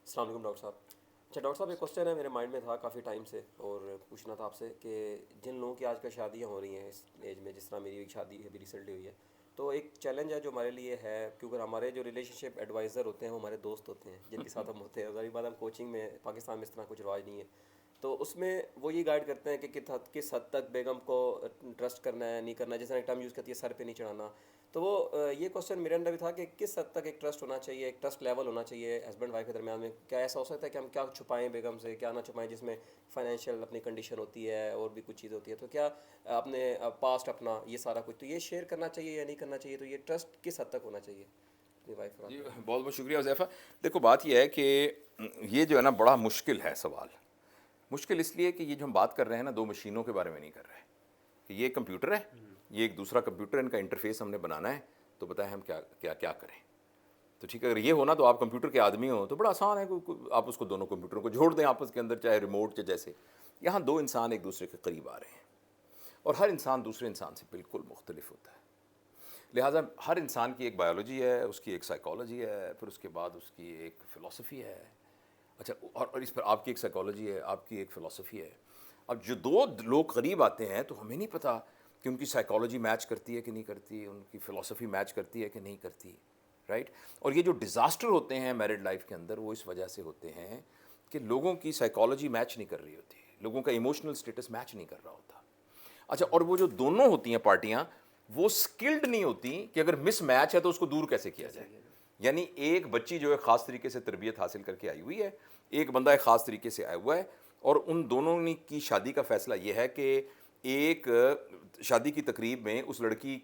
السلام علیکم ڈاکٹر صاحب. اچھا ڈاکٹر صاحب، ایک کوشچن ہے میرے مائنڈ میں تھا کافی ٹائم سے، اور پوچھنا تھا آپ سے کہ جن لوگوں کی آج کل شادیاں ہو رہی ہیں اس ایج میں، جس طرح میری ایک شادی ابھی ریسنٹلی ہوئی ہے، تو ایک چیلنج ہے جو ہمارے لیے ہے، کیونکہ ہمارے جو ریلیشن شپ ایڈوائزر ہوتے ہیں وہ ہمارے دوست ہوتے ہیں جن کے ساتھ ہم ہوتے ہیں. ظاہر بات ہم کوچنگ میں، پاکستان میں اس طرح کچھ رواج نہیں ہے، تو اس میں وہ یہ گائیڈ کرتے ہیں کہ کس حد تک بیگم کو ٹرسٹ کرنا ہے، نہیں کرنا ہے. جس طرح ایک ٹرم یوز کرتی ہے سر پہ نہیں چڑھانا. تو وہ یہ کوشچن میرے اندر بھی تھا کہ کس حد تک ایک ٹرسٹ ہونا چاہیے، ایک ٹرسٹ لیول ہونا چاہیے ہسبینڈ وائف کے درمیان میں. کیا ایسا ہو سکتا ہے کہ ہم کیا چھپائیں بیگم سے، کیا نہ چھپائیں، جس میں فائنینشیل اپنی کنڈیشن ہوتی ہے اور بھی کچھ چیزیں ہوتی ہے. تو کیا اپنے پاسٹ اپنا یہ سارا کچھ تو یہ شیئر کرنا چاہیے یا نہیں کرنا چاہیے؟ تو یہ ٹرسٹ کس حد تک ہونا چاہیے اپنی وائف پر؟ جی بہت بہت شکریہ حذیفہ. دیکھو بات یہ ہے کہ یہ جو ہے نا بڑا مشکل ہے سوال. مشکل اس لیے کہ یہ جو ہم بات کر رہے ہیں نا، دو مشینوں کے بارے میں نہیں کر رہے کہ یہ ایک کمپیوٹر ہے، یہ ایک دوسرا کمپیوٹر، ان کا انٹرفیس ہم نے بنانا ہے. تو بتائیں ہم کیا کیا کیا کریں. تو ٹھیک ہے، اگر یہ ہونا تو آپ کمپیوٹر کے آدمی ہوں تو بڑا آسان ہے، آپ اس کو دونوں کمپیوٹروں کو جوڑ دیں آپس کے اندر، چاہے ریموٹ یا جیسے. یہاں دو انسان ایک دوسرے کے قریب آ رہے ہیں، اور ہر انسان دوسرے انسان سے بالکل مختلف ہوتا ہے. لہٰذا ہر انسان کی ایک بایولوجی ہے، اس کی ایک سائیکالوجی ہے، پھر اس کے بعد اس کی ایک فلسفی ہے. اچھا، اور اس پر آپ کی ایک سائیکالوجی ہے، آپ کی ایک فلسفی ہے. اب جو دو لوگ قریب آتے ہیں تو ہمیں نہیں پتہ کہ ان کی سائیکالوجی میچ کرتی ہے کہ نہیں کرتی، ان کی فلسفی میچ کرتی ہے کہ نہیں کرتی، رائٹ. اور یہ جو ڈیزاسٹر ہوتے ہیں میرڈ لائف کے اندر، وہ اس وجہ سے ہوتے ہیں کہ لوگوں کی سائیکالوجی میچ نہیں کر رہی ہوتی، لوگوں کا ایموشنل سٹیٹس میچ نہیں کر رہا ہوتا. اچھا، اور وہ جو دونوں ہوتی ہیں پارٹیاں، وہ سکلڈ نہیں ہوتی کہ اگر مس میچ ہے تو اس کو دور کیسے کیا جائے. یعنی ایک بچی جو ہے خاص طریقے سے تربیت حاصل کر کے آئی ہوئی ہے، ایک بندہ ایک خاص طریقے سے آیا ہوا ہے، اور ان دونوں کی شادی کا فیصلہ یہ ہے کہ ایک شادی کی تقریب میں اس لڑکی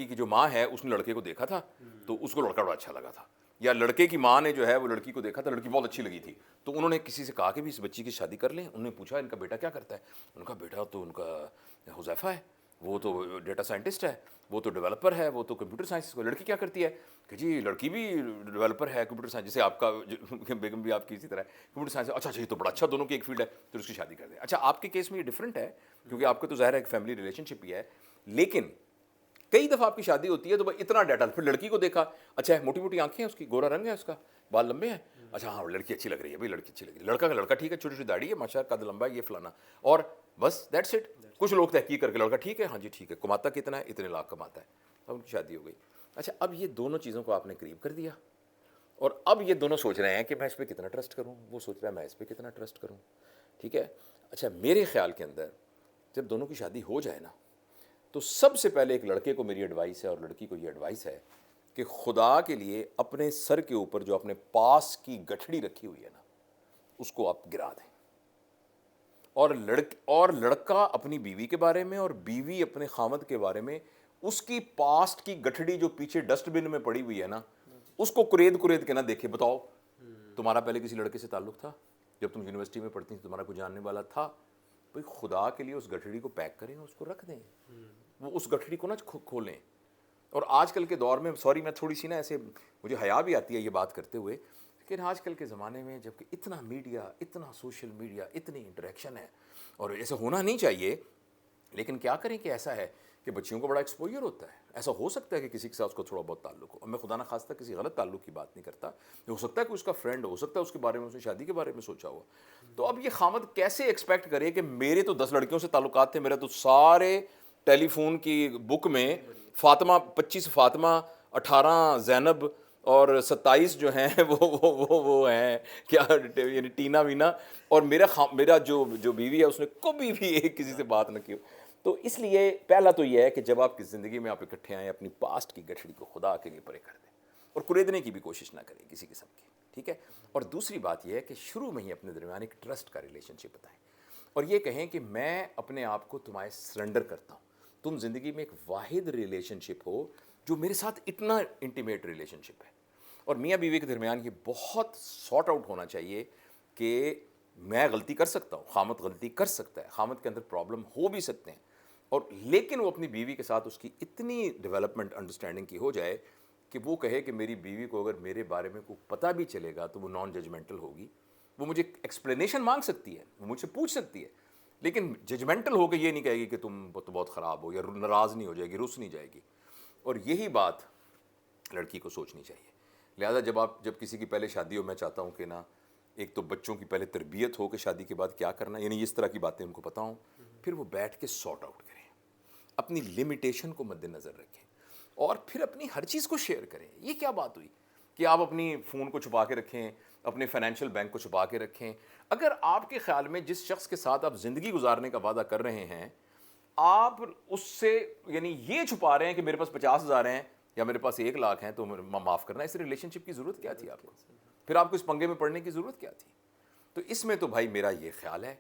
کی جو ماں ہے اس نے لڑکے کو دیکھا تھا تو اس کو لڑکا بڑا اچھا لگا تھا، یا لڑکے کی ماں نے جو ہے وہ لڑکی کو دیکھا تھا، لڑکی بہت اچھی لگی تھی. تو انہوں نے کسی سے کہا کہ بھی اس بچی کی شادی کر لیں. انہوں نے پوچھا ان کا بیٹا کیا کرتا ہے. ان کا بیٹا تو ان کا حذیفہ ہے، وہ تو ڈیٹا سائنٹسٹ ہے، وہ تو ڈیولپر ہے، وہ تو کمپیوٹر سائنس. کو لڑکی کیا کرتی ہے کہ جی لڑکی بھی ڈیولپر ہے کمپیوٹر سائنس، جیسے آپ کا بیگم بھی آپ کی اسی طرح ہے کمپیوٹر سائنس. اچھا یہ تو بڑا اچھا، دونوں کی ایک فیلڈ ہے، تو اس کی شادی کر دیں. اچھا آپ کے کیس میں یہ ڈفرینٹ ہے کیونکہ آپ کا تو ظاہر ہے ایک فیملی ریلیشن شپ ہی ہے. لیکن کئی دفعہ آپ کی شادی ہوتی ہے تو اتنا ڈیٹا، پھر لڑکی کو دیکھا، اچھا موٹی موٹی آنکھیں ہیں اس کی، گورا رنگ ہے اس کا، بال لمبے ہیں، اچھا ہاں لڑکی اچھی لگ رہی ہے بھائی، لڑکی اچھی لگ رہی ہے. لڑکا کا لڑکا ٹھیک ہے، چھوٹی چھوٹی داڑھی ہے ماشاء اللہ، قد لمبا ہے، یہ فلانا، اور بس دیٹس اٹ. کچھ لوگ تحقیق کر کے لڑکا ٹھیک ہے، ہاں جی ٹھیک ہے، کماتا کتنا ہے، اتنے لاکھ کماتا ہے، اب ان کی شادی ہو گئی. اچھا اب یہ دونوں چیزوں کو آپ نے قریب کر دیا، اور اب یہ دونوں سوچ رہے ہیں کہ میں اس پہ کتنا ٹرسٹ کروں، وہ سوچ رہا ہے میں اس پہ کتنا ٹرسٹ کروں. ٹھیک ہے. اچھا میرے خیال کے اندر جب دونوں کی شادی ہو جائے نا، تو سب سے پہلے ایک لڑکے کو میری ایڈوائس ہے اور لڑکی کو یہ ایڈوائس ہے کہ خدا کے لیے اپنے سر کے اوپر جو اپنے پاس کی گٹھڑی رکھی ہوئی ہے نا، اس کو آپ گرا دیں. اور لڑکا اپنی بیوی کے بارے میں اور بیوی اپنے خامد کے بارے میں اس کی پاسٹ کی گٹھڑی جو پیچھے ڈسٹ بن میں پڑی ہوئی ہے نا، اس کو کرید کے نہ دیکھے. بتاؤ تمہارا پہلے کسی لڑکے سے تعلق تھا؟ جب تم یونیورسٹی میں پڑھتی تھی تمہارا کوئی جاننے والا تھا؟ بھائی خدا کے لیے اس گٹھڑی کو پیک کریں، اس کو رکھ دیں، وہ اس گٹھڑی کو نہ کھولیں. اور آج کل کے دور میں، سوری میں تھوڑی سی نا ایسے مجھے حیا بھی آتی ہے یہ بات کرتے ہوئے، لیکن آج کل کے زمانے میں جب کہ اتنا میڈیا، اتنا سوشل میڈیا، اتنی انٹریکشن ہے، اور ایسا ہونا نہیں چاہیے، لیکن کیا کریں کہ ایسا ہے کہ بچیوں کو بڑا ایکسپوجر ہوتا ہے. ایسا ہو سکتا ہے کہ کسی کے ساتھ اس کو تھوڑا بہت تعلق ہو، اور میں خدا نہ خواستہ کسی غلط تعلق کی بات نہیں کرتا، ہو سکتا ہے کہ اس کا فرینڈ ہو سکتا ہے اس کے بارے میں اس نے شادی کے بارے میں سوچا ہوا. تو اب یہ خامد کیسے ایکسپیکٹ کرے کہ میرے تو 10 لڑکیوں سے تعلقات تھے، میرے تو سارے ٹیلی فون کی بک میں فاطمہ 25 فاطمہ، 18 زینب، اور 27 جو ہیں وہ ہیں کیا، یعنی ٹینا وینا، اور میرا جو بیوی ہے اس نے کبھی بھی ایک کسی سے بات نہ کی. تو اس لیے پہلا تو یہ ہے کہ جب آپ کی زندگی میں آپ اکٹھے آئیں، اپنی پاسٹ کی گٹھڑی کو خدا کے لیے پرے کر دیں، اور کریدنے کی بھی کوشش نہ کریں کسی قسم کی. ٹھیک ہے. اور دوسری بات یہ ہے کہ شروع میں ہی اپنے درمیان ایک ٹرسٹ کا ریلیشن شپ بتائیں، اور یہ کہیں کہ میں اپنے آپ کو تمہیں سرنڈر کرتا ہوں. تم زندگی میں ایک واحد ریلیشن شپ ہو جو میرے ساتھ اتنا انٹیمیٹ ریلیشن شپ ہے. اور میاں بیوی کے درمیان یہ بہت سارٹ آؤٹ ہونا چاہیے کہ میں غلطی کر سکتا ہوں، خامد غلطی کر سکتا ہے، خامد کے اندر پرابلم ہو بھی سکتے ہیں، اور لیکن وہ اپنی بیوی کے ساتھ اس کی اتنی ڈیولپمنٹ انڈرسٹینڈنگ کی ہو جائے کہ وہ کہے کہ میری بیوی کو اگر میرے بارے میں کوئی پتہ بھی چلے گا تو وہ نان ججمنٹل ہوگی. وہ مجھے ایکسپلینیشن مانگ سکتی ہے، وہ مجھ سے پوچھ سکتی ہے، لیکن ججمنٹل ہو کے یہ نہیں کہے گی کہ تم تو بہت خراب ہو، یا ناراض نہیں ہو جائے گی، رس نہیں جائے گی. اور یہی بات لڑکی کو سوچنی چاہیے. لہٰذا جب کسی کی پہلے شادی ہو، میں چاہتا ہوں کہ نا ایک تو بچوں کی پہلے تربیت ہو کہ شادی کے بعد کیا کرنا ہے، یعنی اس طرح کی باتیں ان کو پتہ ہوں، پھر وہ بیٹھ کے سارٹ آؤٹ کریں، اپنی لمیٹیشن کو مد نظر رکھیں، اور پھر اپنی ہر چیز کو شیئر کریں. یہ کیا بات ہوئی کہ آپ اپنی فون کو چھپا کے رکھیں، اپنے فائنینشیل بینک کو چھپا کے رکھیں؟ اگر آپ کے خیال میں جس شخص کے ساتھ آپ زندگی گزارنے کا وعدہ کر رہے ہیں آپ اس سے یعنی یہ چھپا رہے ہیں کہ میرے پاس 50,000 ہیں یا میرے پاس 1,00,000 ہیں تو معاف کرنا، اس ریلیشن شپ کی ضرورت کیا تھی آپ کو؟ پھر آپ کو اس پنگے میں پڑنے کی ضرورت کیا تھی؟ تو اس میں تو بھائی میرا یہ خیال ہے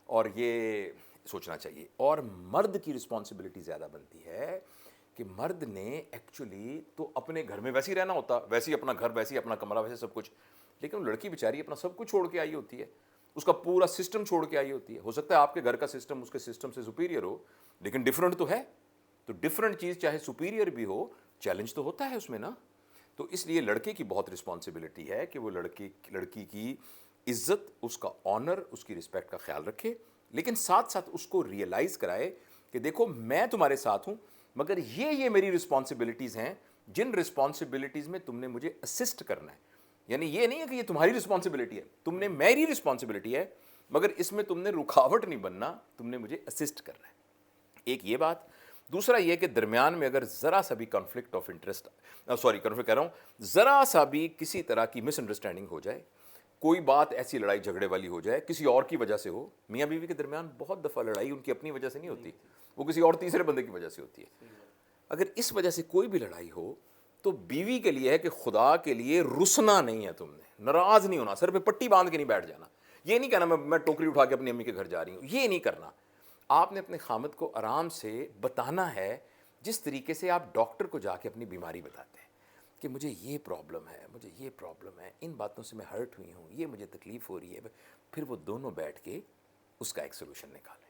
اور یہ سوچنا چاہیے. اور مرد کی رسپانسبلٹی زیادہ بنتی ہے کہ مرد نے ایکچولی تو اپنے گھر میں ویسے ہی رہنا ہوتا، ویسے ہی اپنا گھر، ویسے ہی اپنا کمرہ، ویسے سب کچھ، لیکن وہ لڑکی بیچاری اپنا سب کچھ چھوڑ کے آئی ہوتی ہے، اس کا پورا سسٹم چھوڑ کے آئی ہوتی ہے. ہو سکتا ہے آپ کے گھر کا سسٹم اس کے سسٹم سے سپیریئر ہو، لیکن ڈفرینٹ تو ہے. تو ڈفرینٹ چیز چاہے سپیریئر بھی ہو، چیلنج تو ہوتا ہے اس میں نا. تو اس لیے لڑکے کی بہت رسپانسبلٹی ہے کہ وہ لڑکی کی عزت، اس کا آنر، اس کی رسپیکٹ کا خیال رکھے، لیکن ساتھ ساتھ اس کو ریئلائز کرائے کہ دیکھو میں تمہارے ساتھ ہوں، مگر یہ میری رسپانسبلٹیز ہیں جن رسپانسبلٹیز میں تم نے مجھے اسسٹ کرنا ہے. یعنی یہ نہیں ہے کہ یہ تمہاری رسپانسبلٹی ہے، تم نے میری رسپانسبلٹی ہے، مگر اس میں تم نے رکاوٹ نہیں بننا، تم نے مجھے اسسٹ کرنا ہے. ایک یہ بات. دوسرا یہ کہ درمیان میں اگر ذرا سا بھی کنفلکٹ آف انٹرسٹ، کنفلکٹ کہہ رہا ہوں، ذرا سا بھی کسی طرح کی مس انڈرسٹینڈنگ ہو جائے، کوئی بات ایسی لڑائی جھگڑے والی ہو جائے، کسی اور کی وجہ سے ہو. میاں بیوی کے درمیان بہت دفعہ لڑائی ان کی اپنی وجہ سے نہیں ہوتی، وہ کسی اور تیسرے بندے کی وجہ سے ہوتی ہے. اگر اس وجہ سے کوئی بھی لڑائی ہو تو بیوی کے لیے ہے کہ خدا کے لیے رسنا نہیں ہے، تم نے ناراض نہیں ہونا، سر پہ پٹی باندھ کے نہیں بیٹھ جانا. یہ نہیں کہنا میں ٹوکری اٹھا کے اپنی امی کے گھر جا رہی ہوں، یہ نہیں کرنا. آپ نے اپنے خامد کو آرام سے بتانا ہے، جس طریقے سے آپ ڈاکٹر کو جا کے اپنی بیماری بتاتے ہیں کہ مجھے یہ پرابلم ہے، مجھے یہ پرابلم ہے، ان باتوں سے میں ہرٹ ہوئی ہوں، یہ مجھے تکلیف ہو رہی ہے. پھر وہ دونوں بیٹھ کے اس کا ایک سولوشن نکالیں.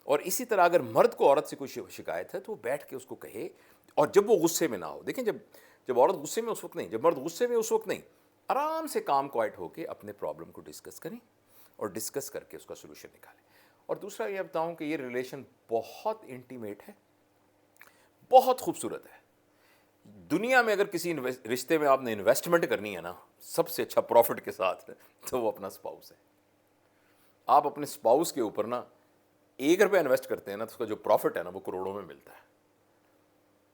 اور اسی طرح اگر مرد کو عورت سے کوئی شکایت ہے تو وہ بیٹھ کے اس کو کہے، اور جب وہ غصے میں نہ ہو. دیکھیں جب عورت غصے میں اس وقت نہیں، جب مرد غصے میں اس وقت نہیں، آرام سے کام کوائٹ ہو کے اپنے پرابلم کو ڈسکس کریں اور ڈسکس کر کے اس کا سولوشن نکالیں. اور دوسرا یہ بتاؤں کہ یہ ریلیشن بہت انٹیمیٹ ہے، بہت خوبصورت ہے. دنیا میں اگر کسی رشتے میں آپ نے انویسٹمنٹ کرنی ہے نا سب سے اچھا پروفٹ کے ساتھ، تو وہ اپنا اسپاؤس ہے. آپ اپنے اسپاؤس کے اوپر نا 1 روپیہ انویسٹ کرتے ہیں نا تو اس کا جو پروفٹ ہے نا وہ کروڑوں میں ملتا ہے.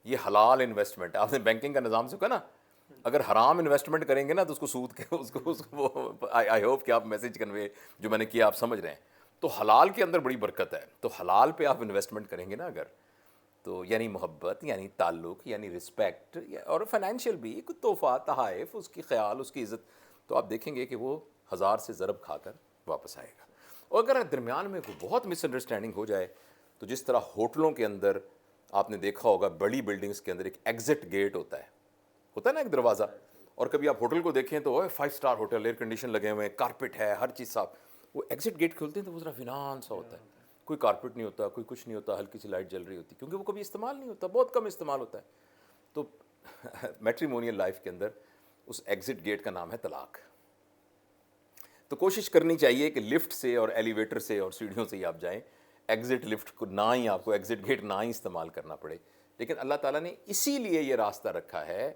یہ حلال انویسٹمنٹ ہے. آپ نے بینکنگ کا نظام سے کہا نا، اگر حرام انویسٹمنٹ کریں گے نا تو اس کو سود کے اس کو آئی ہوپ کہ آپ میسج کنوے جو میں نے کیا آپ سمجھ رہے ہیں. تو حلال کے اندر بڑی برکت ہے. تو حلال پہ آپ انویسٹمنٹ کریں گے نا اگر، تو یعنی محبت، یعنی تعلق، یعنی رسپیکٹ، اور فائنینشیل بھی کچھ تحفہ، تحائف، اس کی خیال، اس کی عزت، تو آپ دیکھیں گے کہ وہ 1000 سے ضرب کھا کر واپس آئے گا. اور اگر درمیان میں کوئی بہت مس انڈرسٹینڈنگ ہو جائے تو جس طرح ہوٹلوں کے اندر آپ نے دیکھا ہوگا بڑی بلڈنگز کے اندر ایک ایگزٹ گیٹ ہوتا ہے نا ایک دروازہ. اور کبھی آپ ہوٹل کو دیکھیں تو 5 اسٹار ہوٹل، ایئر کنڈیشن لگے ہوئے ہیں، کارپٹ ہے، ہر چیز صاف. وہ ایگزٹ گیٹ کھولتے ہیں تو وہ ذرا ویران سا ہوتا ہے، کوئی کارپٹ نہیں ہوتا، کوئی کچھ نہیں ہوتا، ہلکی سی لائٹ جل رہی ہوتی، کیونکہ وہ کبھی استعمال نہیں ہوتا، بہت کم استعمال ہوتا ہے. تو میٹریمونیل لائف کے اندر اس ایگزٹ گیٹ کا نام ہے طلاق. تو کوشش کرنی چاہیے کہ لفٹ سے اور ایلیویٹر سے اور سیڑھیوں سے ہی آپ جائیں، ایگزٹ لفٹ کو نہ ہی، آپ کو ایگزٹ گیٹ نہ ہی استعمال کرنا پڑے. لیکن اللہ تعالیٰ نے اسی لیے یہ راستہ رکھا ہے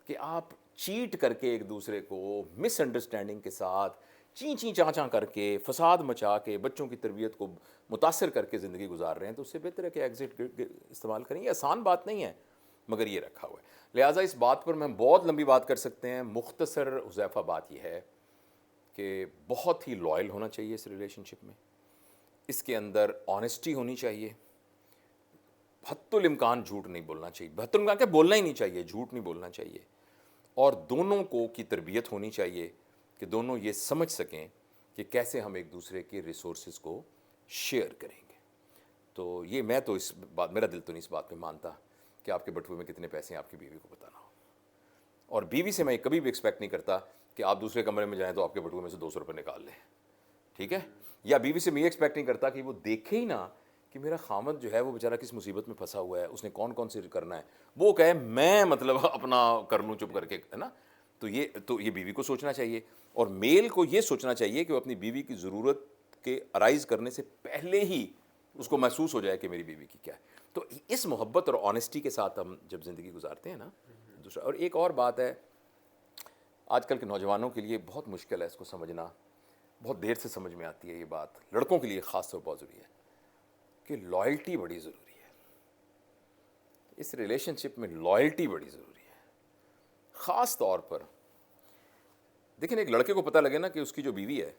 کہ آپ چیٹ کر کے ایک دوسرے کو مس انڈرسٹینڈنگ کے ساتھ چیں چاں کر کے فساد مچا کے بچوں کی تربیت کو متاثر کر کے زندگی گزار رہے ہیں. تو اس سے بہتر ہے کہ ایگزٹ استعمال کریں. یہ آسان بات نہیں ہے مگر یہ رکھا ہوا ہے. لہٰذا اس بات پر میں بہت لمبی بات کر سکتے ہیں. مختصر حذیفہ بات یہ ہے کہ بہت ہی لائل ہونا چاہیے اس ریلیشن شپ میں. اس کے اندر آنیسٹی ہونی چاہیے، حتی الامکان جھوٹ نہیں بولنا چاہیے، حتی الامکان کہ بولنا ہی نہیں چاہیے، جھوٹ نہیں بولنا چاہیے. اور دونوں کو کی تربیت ہونی چاہیے کہ دونوں یہ سمجھ سکیں کہ کیسے ہم ایک دوسرے کے ریسورسز کو شیئر کریں گے. تو یہ میں تو اس بات، میرا دل تو نہیں اس بات پہ مانتا کہ آپ کے بٹوے میں کتنے پیسے ہیں آپ کی بیوی کو بتانا ہو. اور بیوی سے میں کبھی بھی ایکسپیکٹ نہیں کرتا کہ آپ دوسرے کمرے میں جائیں تو آپ کے بٹوے میں سے 200 روپے نکال لیں، ٹھیک ہے. یا بیوی سے میں یہ ایکسپیکٹ نہیں کرتا کہ وہ دیکھے ہی نہ کہ میرا خامد جو ہے وہ بیچارہ کس مصیبت میں پھنسا ہوا ہے، اس نے کون سی کرنا ہے، وہ کہے میں مطلب اپنا کر لوں چپ کر کے، ہے نا. تو یہ بیوی کو سوچنا چاہیے. اور میل کو یہ سوچنا چاہیے کہ وہ اپنی بیوی کی ضرورت کے ارائز کرنے سے پہلے ہی اس کو محسوس ہو جائے کہ میری بیوی کی کیا ہے. تو اس محبت اور آنیسٹی کے ساتھ ہم جب زندگی گزارتے ہیں نا دوسرا. اور ایک اور بات ہے آج کل کے نوجوانوں کے لیے بہت مشکل ہے اس کو سمجھنا, بہت دیر سے سمجھ میں آتی ہے یہ بات. لڑکوں کے لیے خاص طور بہت ضروری ہے کہ لائلٹی بڑی ضروری ہے. اس ریلیشن شپ میں لائلٹی بڑی ضروری ہے. خاص طور پر دیکھیں, ایک لڑکے کو پتہ لگے نا کہ اس کی جو بیوی ہے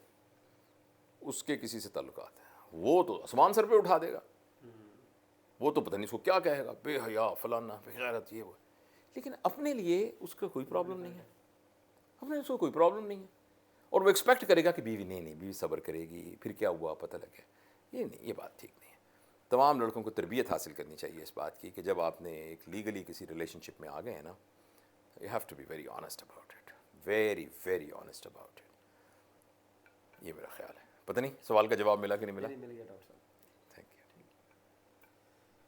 اس کے کسی سے تعلقات ہیں, وہ تو آسمان سر پہ اٹھا دے گا, وہ تو پتہ نہیں اس کو کیا کہے گا, بے حیا فلانا بے غیرت یہ وہ. لیکن اپنے لیے اس کا کوئی پرابلم نہیں ہے, اپنے اس کو کوئی پرابلم نہیں ہے, اور وہ ایکسپیکٹ کرے گا کہ بیوی نہیں بیوی صبر کرے گی, پھر کیا ہوا پتہ لگے. یہ نہیں, یہ بات ٹھیک نہیں ہے. تمام لڑکوں کو تربیت حاصل کرنی چاہیے اس بات کی کہ جب آپ نے ایک لیگلی کسی ریلیشن شپ میں آ گئے ہیں نا, you have to be very honest about it, very very honest about it. یہ میرا خیال ہے. پتہ نہیں سوال کا جواب ملا کہ نہیں ملا. مل گیا ڈاکٹر صاحب.